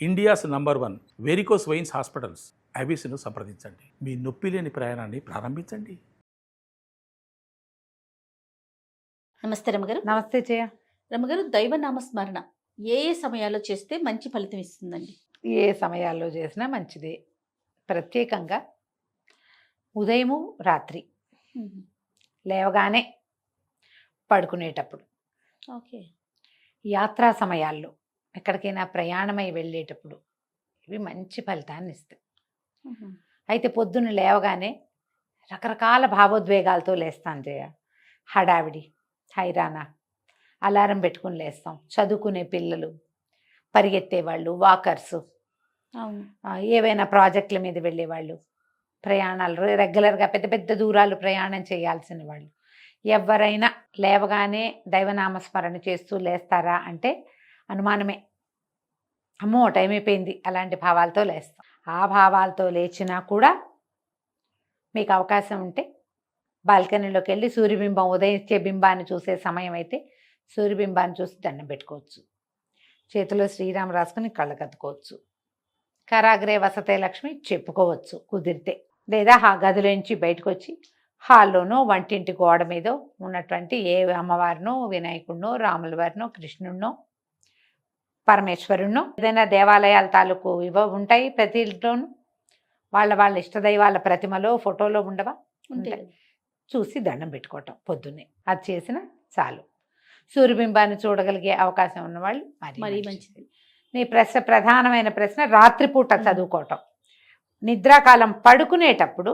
India's number 1 varicose veins hospitals ఐబీసీను సంప్రదించండి. మీ నొప్పి లేని ప్రయాణాన్ని ప్రారంభించండి. నమస్తే రమగారు. నమస్తే జయ. రమగారు, దైవనామ స్మరణ ఏ ఏ సమయాల్లో చేస్తే మంచి ఫలితం ఇస్తుందండి? ఏ సమయాల్లో చేసినా మంచిదే. ప్రత్యేకంగా ఉదయము రాత్రి లేవగానే పడుకునేటప్పుడు, ఓకే. యాత్రా సమయాల్లో ఎక్కడికైనా ప్రయాణమై వెళ్ళేటప్పుడు ఇవి మంచి ఫలితాన్ని ఇస్తాయి. అయితే పొద్దున్న లేవగానే రకరకాల భావోద్వేగాలతో లేస్తాం జయ. హడావిడి, హైరానా, అలారం పెట్టుకుని లేస్తాం. చదువుకునే పిల్లలు, పరిగెత్తేవాళ్ళు, వాకర్సు, అవును. ఏవైనా ప్రాజెక్టుల మీద వెళ్ళేవాళ్ళు, ప్రయాణాలు రెగ్యులర్గా పెద్ద పెద్ద దూరాలు ప్రయాణం చేయాల్సిన వాళ్ళు ఎవరైనా లేవగానే దైవనామస్మరణ చేస్తూ లేస్తారా అంటే అనుమానమే. అమ్మో టైం అయిపోయింది అలాంటి భావాలతో లేస్తాం. ఆ భావాలతో లేచినా కూడా మీకు అవకాశం ఉంటే బాల్కనీలోకి వెళ్ళి సూర్యబింబం ఉదయించే బింబాన్ని చూసే సమయం అయితే సూర్యబింబాన్ని చూసి దండం పెట్టుకోవచ్చు. చేతిలో శ్రీరామ రాసుకుని కళ్ళకద్దుకోవచ్చు. కరాగ్రే వసతే లక్ష్మి చెప్పుకోవచ్చు కుదిరితే. లేదా ఆ గదిలోంచి బయటకు వచ్చి హాల్లోనో వంటింటి గోడ మీద ఉన్నటువంటి ఏ అమ్మవారినో, వినాయకుడినో, రాముల వారినో, కృష్ణుడినో, పరమేశ్వరుణ్ణో, ఏదైనా దేవాలయాల తాలూకు ఉంటాయి ప్రతి ఇంట్లోనూ. వాళ్ళ ఇష్టదైవాల ప్రతిమలో, ఫోటోలో ఉండవా? ఉంటాయి. చూసి దండం పెట్టుకోవటం పొద్దున్నే. అది చేసిన చాలు. సూర్యబింబాన్ని చూడగలిగే అవకాశం ఉన్నవాళ్ళు మరీ మంచిది. నీ ప్రధానమైన ప్రశ్న రాత్రిపూట చదువుకోవటం. నిద్రాకాలం పడుకునేటప్పుడు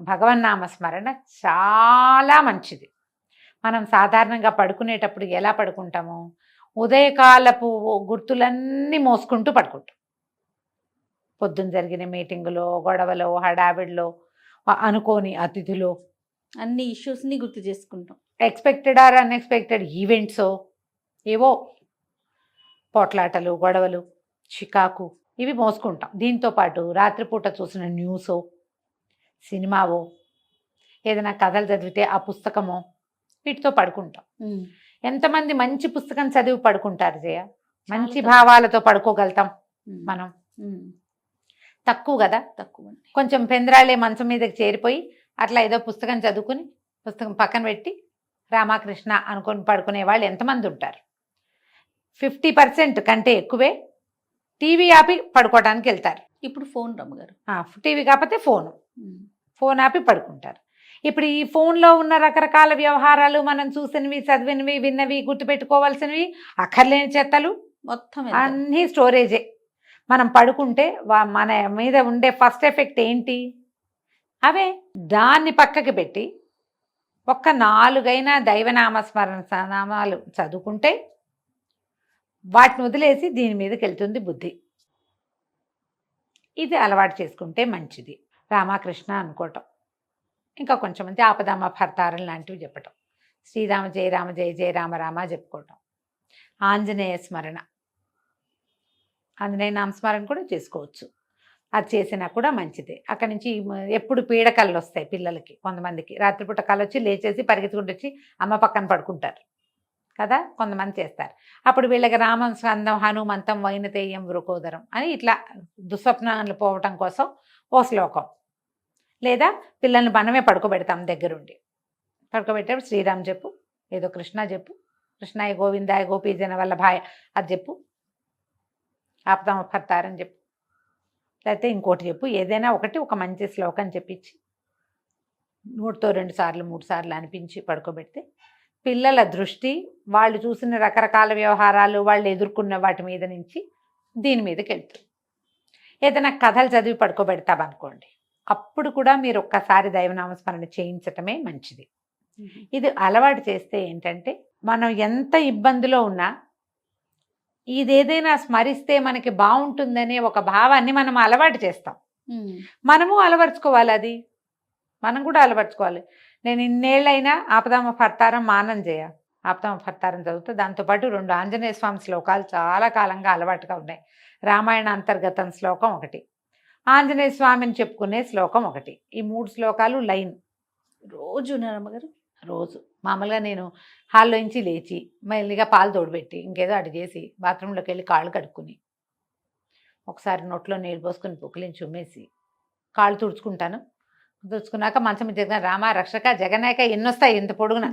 భగవన్నామ స్మరణ చాలా మంచిది. మనం సాధారణంగా పడుకునేటప్పుడు ఎలా పడుకుంటాము? ఉదయకాలపు గుర్తులన్నీ మోసుకుంటూ పడుకుంటాం. పొద్దున్న జరిగిన మీటింగులో, గొడవలో, హడావిడిలో, అనుకోని అతిథులు, అన్ని ఇష్యూస్ని గుర్తు చేసుకుంటాం. ఎక్స్పెక్టెడ్ ఆర్ అన్ఎక్స్పెక్టెడ్ ఈవెంట్సో, ఏవో పోట్లాటలు, గొడవలు, చికాకు, ఇవి మోసుకుంటాం. దీంతోపాటు రాత్రిపూట చూసిన న్యూసో, సినిమావో, ఏదైనా కథలు చదివితే ఆ పుస్తకమో, వీటితో పడుకుంటాం. ఎంతమంది మంచి పుస్తకం చదివి పడుకుంటారు జయ? మంచి భావాలతో పడుకోగలుగుతాం మనం? తక్కువ కదా. తక్కువ. కొంచెం పెందరాళే మంచం మీదకి చేరిపోయి అట్లా ఏదో పుస్తకం చదువుకుని పుస్తకం పక్కన పెట్టి రామకృష్ణ అనుకొని పడుకునే వాళ్ళు ఎంతమంది ఉంటారు? 50% కంటే ఎక్కువే టీవీ ఆపి పడుకోవడానికి వెళ్తారు. ఇప్పుడు ఫోన్ రమ్మగారు. టీవీ కాకపోతే ఫోన్ ఆపి పడుకుంటారు. ఇప్పుడు ఈ ఫోన్లో ఉన్న రకరకాల వ్యవహారాలు, మనం చూసినవి, చదివినవి, విన్నవి, గుర్తుపెట్టుకోవాల్సినవి, అక్కర్లేని చెత్తలు మొత్తం అన్నీ స్టోరేజే. మనం పడుకుంటే మన మీద ఉండే ఫస్ట్ ఎఫెక్ట్ ఏంటి? అవే. దాన్ని పక్కకి పెట్టి ఒక్క 4 దైవనామస్మరణ నామాలు చదువుకుంటే వాటిని వదిలేసి దీని మీదకి వెళ్తుంది బుద్ధి. ఇది అలవాటు చేసుకుంటే మంచిది. రామకృష్ణ అనుకోవటం, ఇంకా కొంచెం మంది ఆపదామ భర్తారం లాంటివి చెప్పటం, శ్రీరామ జయ రామ జయ జయ రామ రామ చెప్పుకోవటం, ఆంజనేయ స్మరణ, ఆంజనేయ నామస్మరణ కూడా చేసుకోవచ్చు. అది చేసినా కూడా మంచిదే. అక్కడి నుంచి ఎప్పుడు పీడకళ్ళు వస్తాయి పిల్లలకి, కొంతమందికి రాత్రిపూట కళ్ళు వచ్చి లేచేసి పరిగెత్తుకుంటూ వచ్చి అమ్మ పక్కన పడుకుంటారు కదా, కొంతమంది చేస్తారు. అప్పుడు వీళ్ళకి రామం స్కందం హనుమంతం వైనతేయం వృకోదరం అని ఇట్లా దుస్వప్నాలు పోవటం కోసం ఓ శ్లోకం, లేదా పిల్లల్ని మనమే పడుకోబెడతాం దగ్గరుండి. పడుకోబెట్టేప్పుడు శ్రీరామ్ చెప్పు, ఏదో కృష్ణ చెప్పు, కృష్ణాయ గోవిందాయ గోపీజన వల్లభాయ అది చెప్పు, ఆపదామ భర్తారం చెప్పు, లేకపోతే ఇంకోటి చెప్పు, ఏదైనా ఒకటి ఒక మంచి శ్లోకం చెప్పించి నోటితో 2 సార్లు 3 సార్లు అనిపించి పడుకోబెడితే పిల్లల దృష్టి వాళ్ళు చూసిన రకరకాల వ్యవహారాలు, వాళ్ళు ఎదుర్కొన్న వాటి మీద నుంచి దీని మీదకి వెళ్తుంది. ఏదైనా కథలు చదివి పడుకోబెడతామనుకోండి, అప్పుడు కూడా మీరు ఒక్కసారి దైవనామస్మరణ చేయించటమే మంచిది. ఇది అలవాటు చేస్తే ఏంటంటే మనం ఎంత ఇబ్బందిలో ఉన్నా ఇదేదైనా స్మరిస్తే మనకి బాగుంటుందనే ఒక భావాన్ని మనం అలవాటు చేస్తాం. మనము అలవర్చుకోవాలి. అది మనం కూడా అలవర్చుకోవాలి. నేను ఇన్నేళ్ళైనా ఆపదామ భర్తారం మానం చేయ, ఆపదామ భర్తారం చదువుతా. దాంతోపాటు 2 ఆంజనేయ స్వామి శ్లోకాలు చాలా కాలంగా అలవాటుగా ఉన్నాయి. రామాయణ అంతర్గతం శ్లోకం ఒకటి, ఆంజనేయ స్వామిని చెప్పుకునే శ్లోకం ఒకటి. ఈ 3 శ్లోకాలు లైన్ రోజు రమ్మగారు. రోజు మామూలుగా నేను హాల్లో నుంచి లేచి మెల్లిగా పాలు తోడుపెట్టి ఇంకేదో అడిగేసి బాత్రూంలోకి వెళ్ళి కాళ్ళు కడుక్కుని ఒకసారి నోట్లో నీళ్ళు పోసుకొని పుక్కిలించి ఉమ్మేసి కాళ్ళు తుడుచుకుంటాను. తుడుచుకున్నాక మంచం మీద దిగిన రామ రక్షక జగనాయక ఎన్నొస్తాయి ఇంత పొడుగున.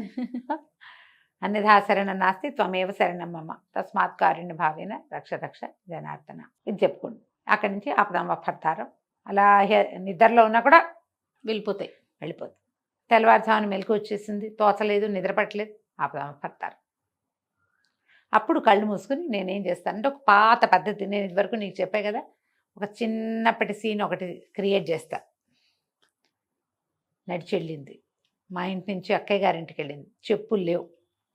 అన్నిధా శరణం నాస్తి త్వమేవ శరణం మమ తస్మాత్ కారుణ్య భావేన రక్ష రక్ష జనార్దన. ఇది చెప్పుకోండి. అక్కడి నుంచి ఆపదామ పడతారు. అలా నిద్రలో ఉన్నా కూడా వెళ్ళిపోతాయి. వెళ్ళిపోతుంది. తెల్లవారుజామున మెలకు వచ్చేసింది, తోచలేదు, నిద్రపట్టలేదు, ఆపదామ పడతారు. అప్పుడు కళ్ళు మూసుకుని నేనేం చేస్తానంటే ఒక పాత పద్ధతి, నేను ఇదివరకు నీకు చెప్పే కదా, ఒక చిన్నప్పటి సీన్ ఒకటి క్రియేట్ చేస్తా. నడిచి వెళ్ళింది, మా ఇంటి నుంచి అక్కయ్య గారింటికి వెళ్ళింది, చెప్పులు లేవు,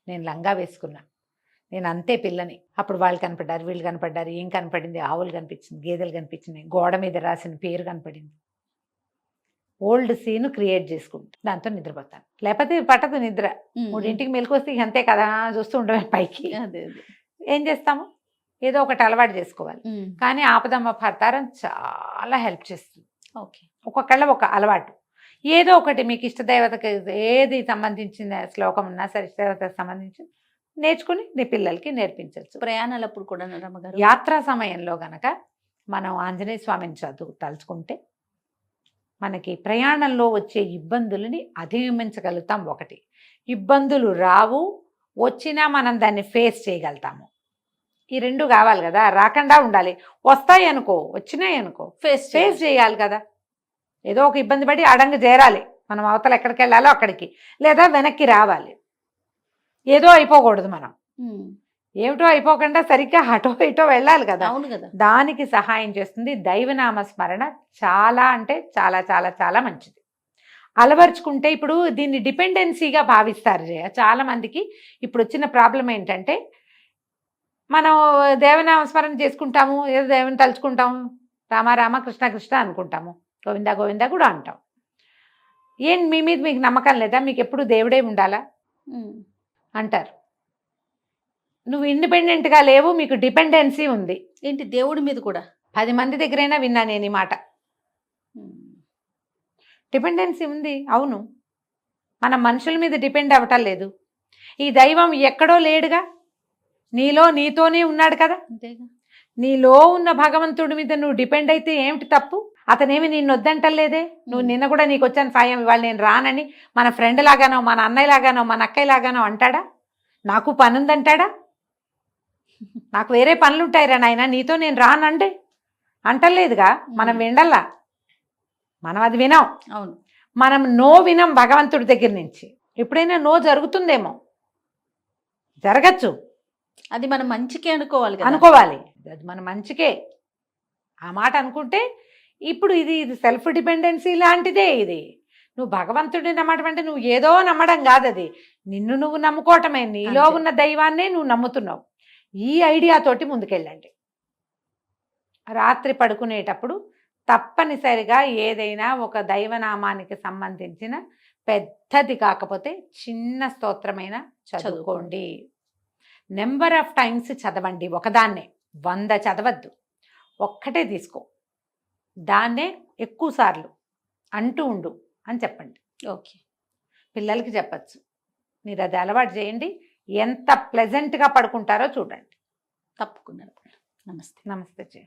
నేను లంగా వేసుకున్నా, నేను అంతే పిల్లని. అప్పుడు వాళ్ళు కనపడ్డారు, వీళ్ళు కనపడ్డారు, ఏం కనపడింది, ఆవులు కనిపించింది, గేదెలు కనిపించినాయి, గోడ మీద రాసిన పేరు కనపడింది. ఓల్డ్ సీన్ క్రియేట్ చేసుకుంటా, దాంతో నిద్రపోతాను. లేకపోతే పట్టదు నిద్ర. 3ంటికి మెలకు వస్తే అంతే కదా, చూస్తూ ఉండమే పైకి. అదే ఏం చేస్తాము, ఏదో ఒకటి అలవాటు చేసుకోవాలి. కానీ ఆపదమ్మ పడతారం చాలా హెల్ప్ చేస్తుంది. ఓకే. ఒక్కొక్కళ్ళ ఒక అలవాటు, ఏదో ఒకటి మీకు ఇష్టదేవతకి ఏది సంబంధించిన శ్లోకం ఉన్నా సరే, ఇష్టదేవతకు సంబంధించి నేర్చుకుని నీ పిల్లలకి నేర్పించవచ్చు. ప్రయాణాలప్పుడు కూడా రమ్మగారు, యాత్రా సమయంలో గనక మనం ఆంజనేయ స్వామిని తలుచుకుంటే మనకి ప్రయాణంలో వచ్చే ఇబ్బందులని అధిగమించగలుగుతాం. ఒకటి, ఇబ్బందులు రావు, వచ్చినా మనం దాన్ని ఫేస్ చేయగలుగుతాము. ఈ రెండు కావాలి కదా, రాకుండా ఉండాలి. వస్తాయి అనుకో, వచ్చినాయి అనుకో, ఫేస్ చేయాలి కదా. ఏదో ఒక ఇబ్బంది పడి అడంగు చేరాలి మనం, అవతల ఎక్కడికి వెళ్ళాలో అక్కడికి, లేదా వెనక్కి రావాలి. ఏదో అయిపోకూడదు మనం, ఏమిటో అయిపోకుండా సరిగ్గా అటో ఇటో వెళ్ళాలి కదా. అవును కదా. దానికి సహాయం చేస్తుంది దైవనామ స్మరణ. చాలా అంటే చాలా చాలా చాలా మంచిది. అలవర్చుకుంటే, ఇప్పుడు దీన్ని డిపెండెన్సీగా భావిస్తారు జయ. చాలా మందికి ఇప్పుడు వచ్చిన ప్రాబ్లం ఏంటంటే, మనం దేవనామ స్మరణ చేసుకుంటాము, ఏదో దేవుని తలుచుకుంటాము, రామ రామ కృష్ణ కృష్ణ అనుకుంటాము, గోవింద గోవింద కూడా అంటాం. ఏం మీ మీద మీకు నమ్మకం లేదా, మీకు ఎప్పుడు దేవుడే ఉండాలా అంటారు. నువ్వు ఇండిపెండెంట్గా లేవు, మీకు డిపెండెన్సీ ఉంది. ఏంటి దేవుడి మీద కూడా? 10 మంది దగ్గరైనా విన్నా నేను ఈ మాట. డిపెండెన్సీ ఉంది. అవును, మనం మనుషుల మీద డిపెండ్ అవ్వటం లేదు. ఈ దైవం ఎక్కడో లేడుగా, నీలో నీతోనే ఉన్నాడు కదా. అంతేగా. నీలో ఉన్న భగవంతుడి మీద నువ్వు డిపెండ్ అయితే ఏమిటి తప్పు? అతనేమి నిన్ను వద్దంటలేదే. నువ్వు నిన్న కూడా నీకు వచ్చాను సాయం, ఇవాళ నేను రానని మన ఫ్రెండ్ లాగానో, మన అన్నయ్య లాగానో, మన అక్కయ్య లాగానో అంటాడా? నాకు పని ఉందంటాడా? నాకు వేరే పనులు ఉంటాయిరా నాయన, నీతో నేను రానండి అంటలేదుగా. మనం వినల్లా, మనం అది వినాం. అవును, మనం నో వినం భగవంతుడి దగ్గర నుంచి. ఎప్పుడైనా నో జరుగుతుందేమో, జరగచ్చు, అది మనం మంచికే అనుకోవాలి, అనుకోవాలి. అది మన మంచికే ఆ మాట అనుకుంటే. ఇప్పుడు ఇది సెల్ఫ్ డిపెండెన్సీ లాంటిదే. ఇది నువ్వు భగవంతుడిని నమ్మటం అంటే నువ్వు ఏదో నమ్మడం కాదు, అది నిన్ను నువ్వు నమ్ముకోవటమే. నీలో ఉన్న దైవాన్నే నువ్వు నమ్ముతున్నావు. ఈ ఐడియాతోటి ముందుకెళ్ళండి. రాత్రి పడుకునేటప్పుడు తప్పనిసరిగా ఏదైనా ఒక దైవనామానికి సంబంధించిన పెద్దది కాకపోతే చిన్న స్తోత్రమైన చదువుకోండి. నెంబర్ ఆఫ్ టైమ్స్ చదవండి. ఒకదాన్నే 100 చదవద్దు, ఒక్కటే తీసుకో, దాన్నే ఎక్కువ సార్లు అంటూ ఉండు అని చెప్పండి. ఓకే, పిల్లలకి చెప్పచ్చు. మీరు అది అలవాటు చేయండి. ఎంత ప్లెజెంట్గా పడుకుంటారో చూడండి. తప్పకుండా. నమస్తే. నమస్తే.